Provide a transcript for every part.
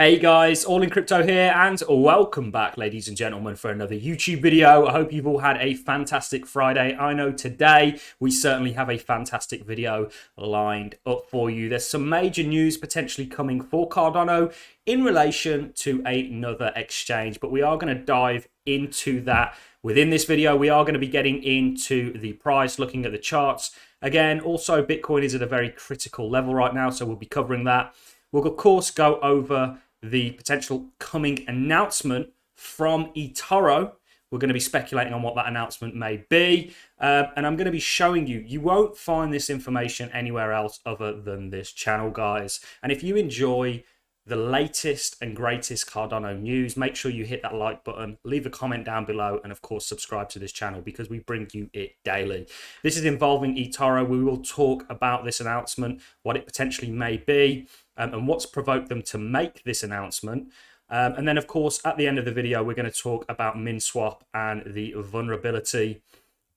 Hey guys, All in Crypto here, and welcome back, ladies and gentlemen, for another YouTube video. I hope you've all had a fantastic Friday. I know today we certainly have a fantastic video lined up for you. There's some major news potentially coming for Cardano in relation to another exchange, but we are going to dive into that within this video. We are going to be getting into the price, looking at the charts. Again, also Bitcoin is at a very critical level right now, so we'll be covering that. We'll, of course, go over the potential coming announcement from eToro. We're going to be speculating on what that announcement may be. And I'm going to be showing you. You won't find this information anywhere else other than this channel, guys. And if you enjoy the latest and greatest Cardano news, make sure you hit that like button, leave a comment down below, and of course subscribe to this channel because we bring you it daily. This is involving eToro. We will talk about this announcement, what it potentially may be, and what's provoked them to make this announcement. And then, of course, at the end of the video, we're going to talk about MinSwap and the vulnerability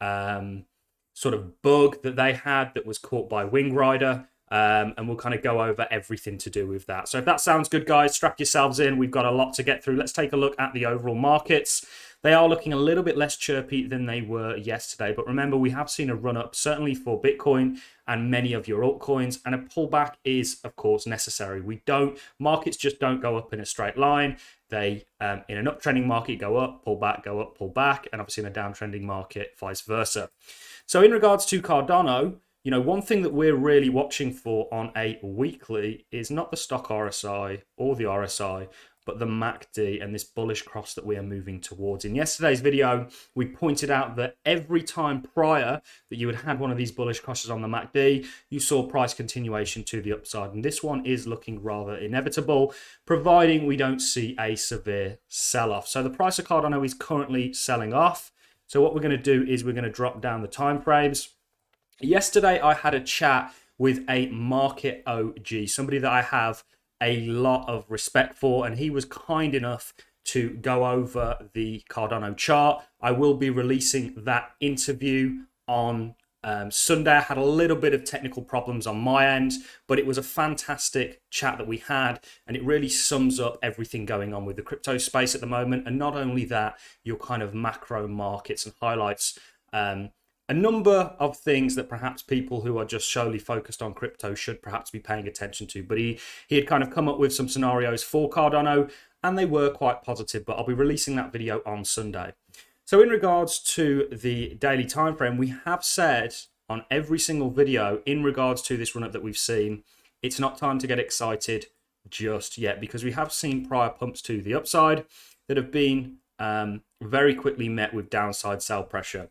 sort of bug that they had that was caught by Wingrider. And we'll kind of go over everything to do with that. So if that sounds good, guys, strap yourselves in. We've got a lot to get through. Let's take a look at the overall markets. They are looking a little bit less chirpy than they were yesterday. But remember, we have seen a run up, certainly for Bitcoin and many of your altcoins. And a pullback is, of course, necessary. Markets just don't go up in a straight line. They, in an uptrending market, go up, pull back, go up, pull back. And obviously in a downtrending market, vice versa. So in regards to Cardano, you know, one thing that we're really watching for on a weekly is not the stock RSI or the RSI, but the MACD and this bullish cross that we are moving towards. In yesterday's video, we pointed out that every time prior that you had one of these bullish crosses on the MACD, you saw price continuation to the upside. And this one is looking rather inevitable, providing we don't see a severe sell-off. So the price of Cardano is currently selling off. So what we're going to do is we're going to drop down the time frames. Yesterday, I had a chat with a market OG, somebody that I have a lot of respect for, and he was kind enough to go over the Cardano chart. I will be releasing that interview on Sunday. I had a little bit of technical problems on my end, but it was a fantastic chat that we had, and it really sums up everything going on with the crypto space at the moment. And not only that, your kind of macro markets and highlights a number of things that perhaps people who are just solely focused on crypto should perhaps be paying attention to. But he had kind of come up with some scenarios for Cardano, and they were quite positive, but I'll be releasing that video on Sunday. So in regards to the daily time frame, we have said on every single video in regards to this run-up that we've seen, it's not time to get excited just yet, because we have seen prior pumps to the upside that have been very quickly met with downside sell pressure.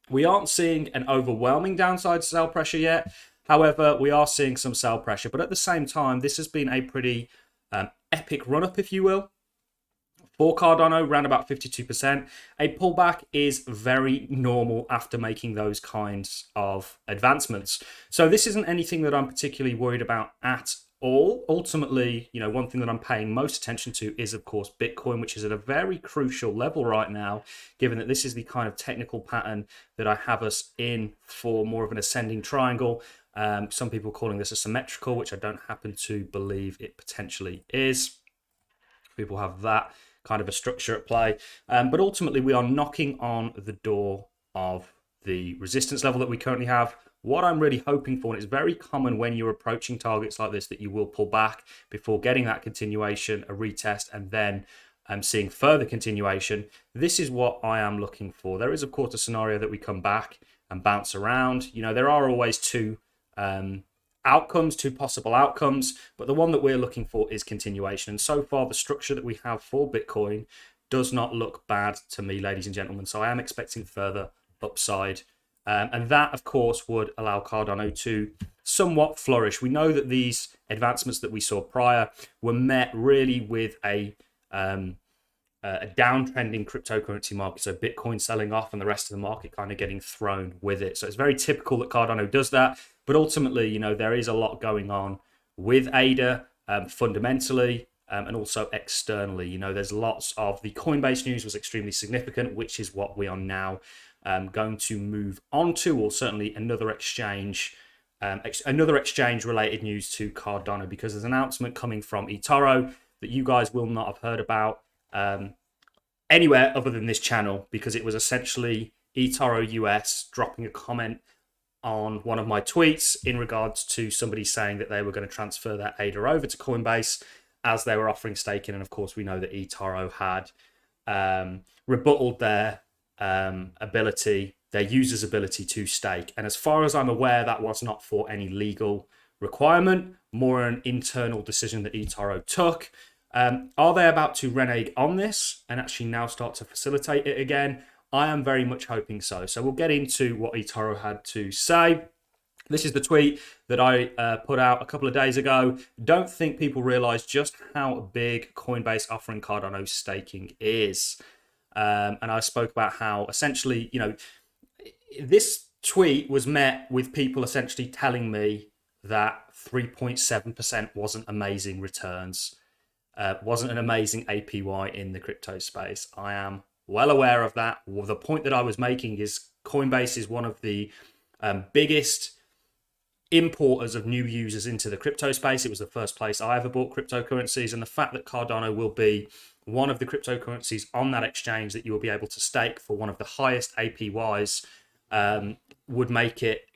We aren't seeing an overwhelming downside sell pressure yet. However, we are seeing some sell pressure. But at the same time, this has been a pretty epic run-up, if you will. For Cardano, around about 52%. A pullback is very normal after making those kinds of advancements. So this isn't anything that I'm particularly worried about at all. Ultimately, you know, one thing that I'm paying most attention to is, of course, Bitcoin, which is at a very crucial level right now, given that this is the kind of technical pattern that I have us in for more of an ascending triangle. Some people calling this a symmetrical, which I don't happen to believe it potentially is. People have that kind of a structure at play. But ultimately, we are knocking on the door of the resistance level that we currently have. What I'm really hoping for, and it's very common when you're approaching targets like this, that you will pull back before getting that continuation, a retest, and then seeing further continuation. This is what I am looking for. There is, of course, a scenario that we come back and bounce around. You know, there are always two possible outcomes, but the one that we're looking for is continuation. And so far, the structure that we have for Bitcoin does not look bad to me, ladies and gentlemen. So I am expecting further upside. And that, of course, would allow Cardano to somewhat flourish. We know that these advancements that we saw prior were met really with a downtrending cryptocurrency market. So Bitcoin selling off and the rest of the market kind of getting thrown with it. So it's very typical that Cardano does that. But ultimately, you know, there is a lot going on with ADA fundamentally. And also externally, you know, there's lots of the Coinbase news was extremely significant, which is what we are now going to move on to, or certainly another exchange related news to Cardano, because there's an announcement coming from eToro that you guys will not have heard about anywhere other than this channel, because it was essentially eToro US dropping a comment on one of my tweets in regards to somebody saying that they were going to transfer their ADA over to Coinbase as they were offering staking. And of course, we know that eToro had rebutted their their users' ability to stake. And as far as I'm aware, that was not for any legal requirement, more an internal decision that eToro took. Are they about to renege on this and actually now start to facilitate it again? I am very much hoping so. So we'll get into what eToro had to say. This is the tweet that I put out a couple of days ago. Don't think people realize just how big Coinbase offering Cardano staking is. And I spoke about how essentially, this tweet was met with people essentially telling me that 3.7% wasn't amazing returns, wasn't an amazing APY in the crypto space. I am well aware of that. Well, the point that I was making is Coinbase is one of the biggest importers of new users into the crypto space. It was the first place I ever bought cryptocurrencies, and the fact that Cardano will be one of the cryptocurrencies on that exchange that you will be able to stake for one of the highest APYs would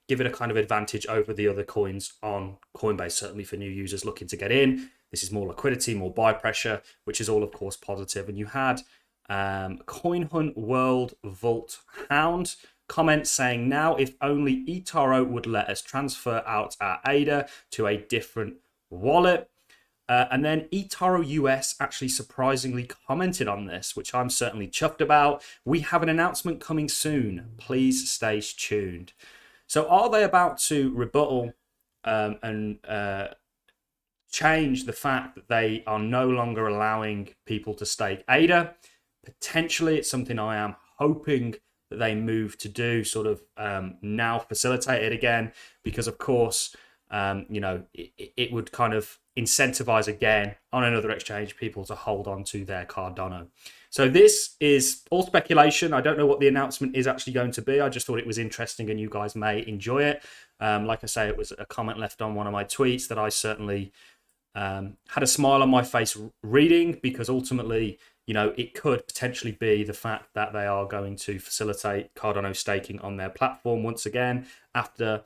give it a kind of advantage over the other coins on Coinbase, certainly for new users looking to get in. This is more liquidity, more buy pressure, which is all, of course, positive. And you had CoinHunt World Vault Hound comment saying, now if only eToro would let us transfer out our ADA to a different wallet. And then eToro US actually surprisingly commented on this, which I'm certainly chuffed about. We have an announcement coming soon. Please stay tuned. So are they about to rebuttal and change the fact that they are no longer allowing people to stake ADA? Potentially, it's something I am hoping that they move to do, sort of now facilitate it again, because of course, it would kind of incentivize again on another exchange people to hold on to their Cardano. So this is all speculation. I don't know what the announcement is actually going to be. I just thought it was interesting and you guys may enjoy it. Like I say, it was a comment left on one of my tweets that I certainly had a smile on my face reading, because ultimately, it could potentially be the fact that they are going to facilitate Cardano staking on their platform once again after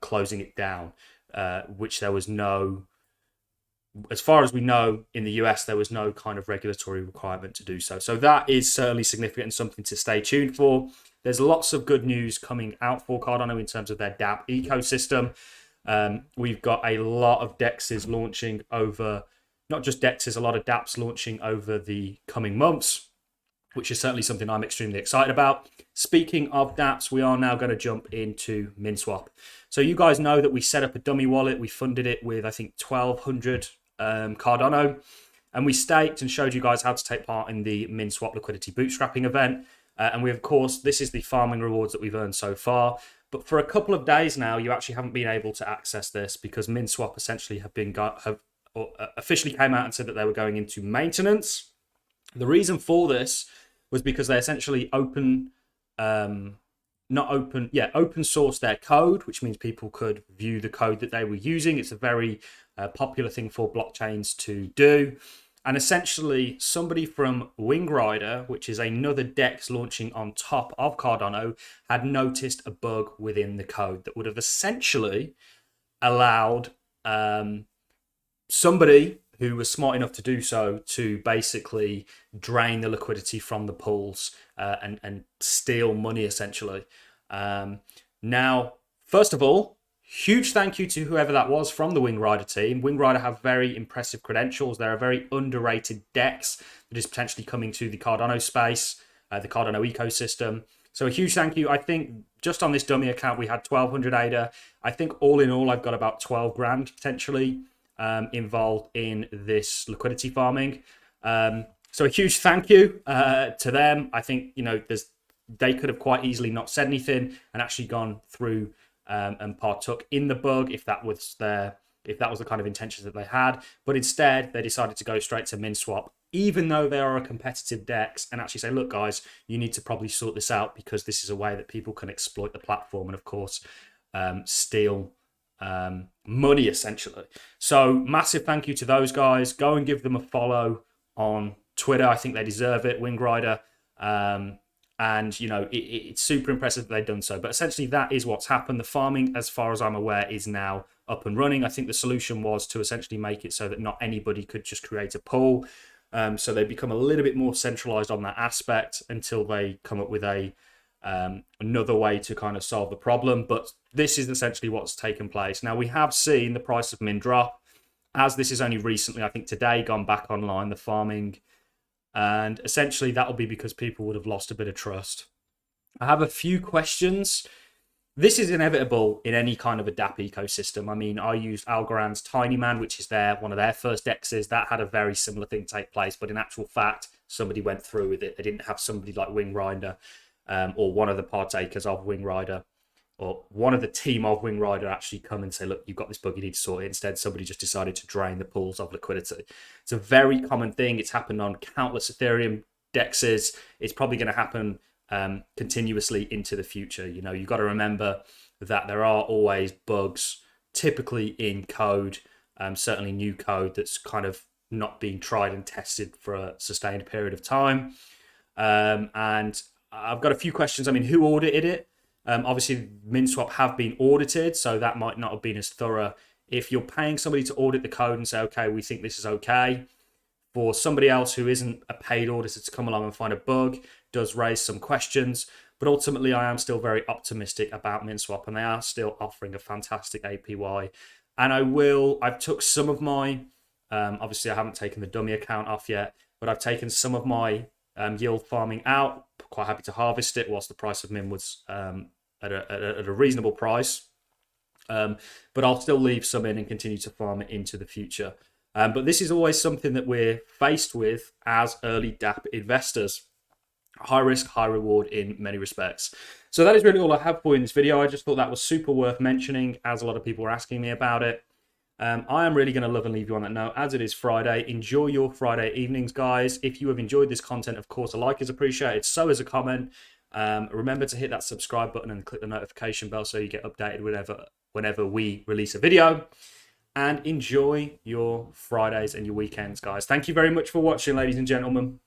closing it down, which there was no, as far as we know, in the US, there was no kind of regulatory requirement to do so. So that is certainly significant and something to stay tuned for. There's lots of good news coming out for Cardano in terms of their dApp ecosystem. We've got a lot of DEXs launching over, not just DEXs, a lot of dApps launching over the coming months, which is certainly something I'm extremely excited about. Speaking of dApps, we are now going to jump into MinSwap. So you guys know that we set up a dummy wallet. We funded it with, I think, 1,200 Cardano. And we staked and showed you guys how to take part in the MinSwap liquidity bootstrapping event. And we, of course, this is the farming rewards that we've earned so far. But for a couple of days now, you actually haven't been able to access this because MinSwap essentially have officially came out and said that they were going into maintenance. The reason for this was because they essentially open source their code, which means people could view the code that they were using. It's a very popular thing for blockchains to do. And essentially, somebody from WingRider, which is another DEX launching on top of Cardano, had noticed a bug within the code that would have essentially allowed somebody who was smart enough to do so to basically drain the liquidity from the pools and steal money, essentially. Now, first of all, huge thank you to whoever that was from the WingRider team. WingRider have very impressive credentials. They're a very underrated DEX that is potentially coming to the Cardano space, the Cardano ecosystem. So a huge thank you. I think just on this dummy account, we had 1,200 ADA. I think all in all, I've got about 12 grand potentially involved in this liquidity farming. So a huge thank you to them. I think, they could have quite easily not said anything and actually gone through and partook in the bug if that was the kind of intentions that they had. But instead, they decided to go straight to MinSwap, even though they are a competitive DEX, and actually say, look, guys, you need to probably sort this out because this is a way that people can exploit the platform and, of course, steal money, essentially. So massive thank you to those guys. Go and give them a follow on Twitter. I think they deserve it, Wingrider. And, you know, it's super impressive that they've done so. But essentially, that is what's happened. The farming, as far as I'm aware, is now up and running. I think the solution was to essentially make it so that not anybody could just create a pool. So they become a little bit more centralized on that aspect until they come up with another way to kind of solve the problem. But this is essentially what's taken place. Now, we have seen the price of Min drop, as this is only recently, I think today, gone back online, the farming. And essentially that will be because people would have lost a bit of trust. I have a few questions. This is inevitable in any kind of a DApp ecosystem. I mean, I used Algorand's Tiny Man, which is one of their first dexes. That had a very similar thing take place, but in actual fact, somebody went through with it. They didn't have somebody like Wingrider or one of the partakers of Wingrider or one of the team of Wingrider actually come and say, look, you've got this bug, you need to sort it. Instead, somebody just decided to drain the pools of liquidity. It's a very common thing. It's happened on countless Ethereum dexes. It's probably going to happen continuously into the future. You know, you've got to remember that there are always bugs, typically in code, certainly new code that's kind of not being tried and tested for a sustained period of time. And I've got a few questions. I mean, who audited it? Obviously, MinSwap have been audited, so that might not have been as thorough. If you're paying somebody to audit the code and say, okay, we think this is okay, for somebody else who isn't a paid auditor to come along and find a bug, does raise some questions. But ultimately, I am still very optimistic about MinSwap, and they are still offering a fantastic APY. And I've took some of my, obviously I haven't taken the dummy account off yet, but I've taken some of my yield farming out. Quite happy to harvest it whilst the price of Min was at a reasonable price. But I'll still leave some in and continue to farm it into the future. But this is always something that we're faced with as early DApp investors. High risk, high reward in many respects. So that is really all I have for you in this video. I just thought that was super worth mentioning, as a lot of people were asking me about it. I am really going to love and leave you on that note, as it is Friday. Enjoy your Friday evenings, guys. If you have enjoyed this content, of course, a like is appreciated. So is a comment. Remember to hit that subscribe button and click the notification bell so you get updated whenever we release a video. And enjoy your Fridays and your weekends, guys. Thank you very much for watching, ladies and gentlemen.